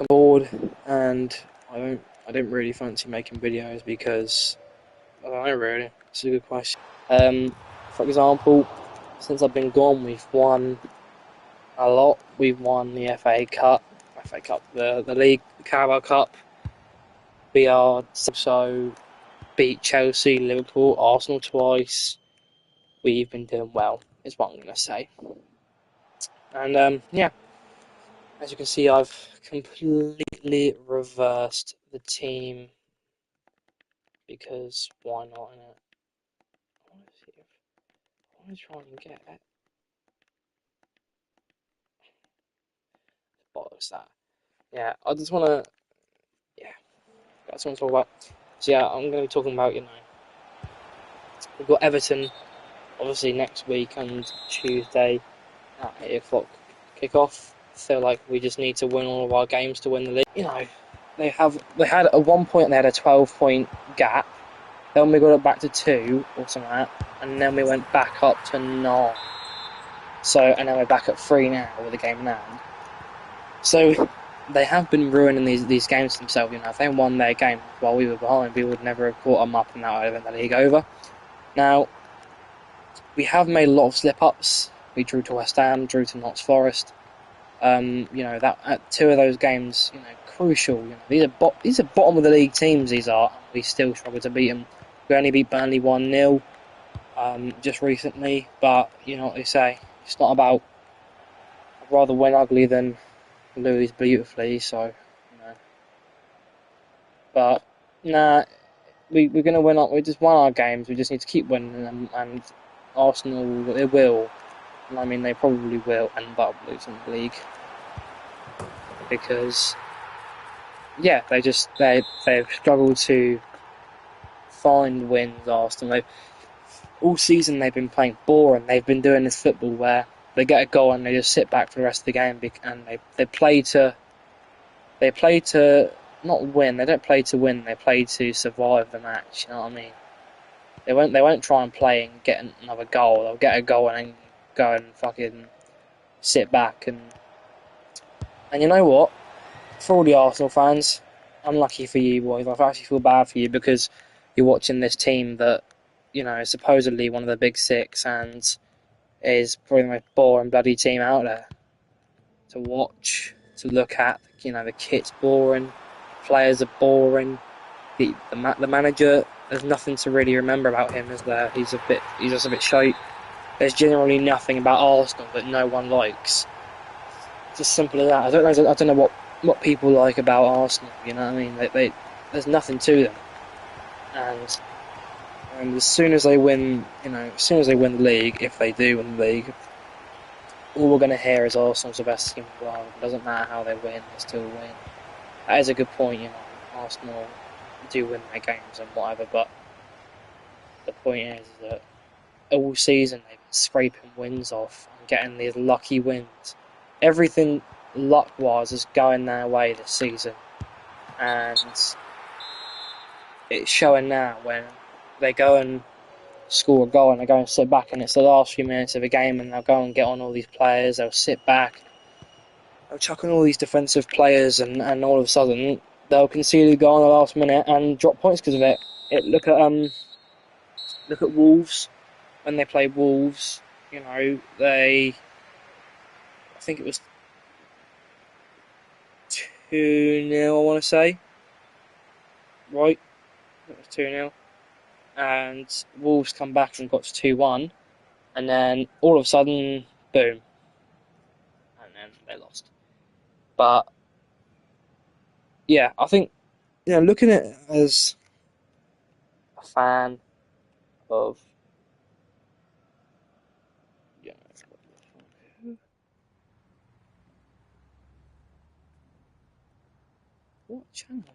I'm bored, and I don't really fancy making videos because I don't know really. It's a good question. For example, since I've been gone, we've won a lot. We've won the FA Cup, the league, the Carabao Cup. We are also beat Chelsea, Liverpool, Arsenal twice. We've been doing well, is what I'm gonna say. And yeah, as you can see, I've completely reversed the team because why not? Innit? I want to see if I want to try and get it. What was that? Yeah, I just want to. Yeah, that's what I'm talking about. So yeah, I'm going to be talking about we've got Everton obviously next week and Tuesday at 8 o'clock kickoff. I feel like we just need to win all of our games to win the league. They had at one point they had a 12-point gap. Then we got it back to 2 or something like that, and then we went back up to 9. So, and then we're back at 3 now with the game in hand. So, they have been ruining these games themselves. If they won their game while we were behind, we would never have caught them up, and that would have been the league over. Now, we have made a lot of slip-ups. We drew to West Ham, drew to Notts Forest. That at 2 of those games, crucial. These are bottom of the league teams. These are. We still struggle to beat them. We only beat Burnley 1-0 just recently, but you know what they say. It's not about. I'd rather win ugly than lose beautifully. So, but nah, we're gonna win. We just won our games. We just need to keep winning them, and Arsenal they will. And I mean, they probably will end up losing the league because. Yeah, they've struggled to find wins. Arsenal, all season they've been playing boring. They've been doing this football where they get a goal and they just sit back for the rest of the game, and they play to not win. They don't play to win. They play to survive the match. You know what I mean? They won't try and play and get another goal. They'll get a goal and then go and fucking sit back and you know what? For all the Arsenal fans, unlucky for you boys. I actually feel bad for you because you're watching this team that, is supposedly one of the big six and is probably the most boring bloody team out there to watch, to look at. The kit's boring, players are boring. The manager, there's nothing to really remember about him, is there? He's just a bit shite. There's generally nothing about Arsenal that no one likes. It's as simple as that. I don't know what people like about Arsenal. You know what I mean? There's nothing to them. And as soon as they win, as soon as they win the league, if they do win the league, all we're going to hear is Arsenal's the best team in the world. It doesn't matter how they win, they still win. That is a good point. Arsenal do win their games and whatever, but the point is that all season they've been scraping wins off and getting these lucky wins. Everything luck-wise is going their way this season, and it's showing now when they go and score a goal and they go and sit back and it's the last few minutes of a game and they'll go and get on all these players, they'll sit back, they'll chuck on all these defensive players and all of a sudden they'll concede a goal in the last minute and drop points because of it. Look at Wolves. When they played Wolves, I think it was 2-0, I want to say. Right? It was 2-0. And Wolves come back and got to 2-1. And then all of a sudden, boom. And then they lost. But, yeah, I think, looking at it as a fan of. What channel am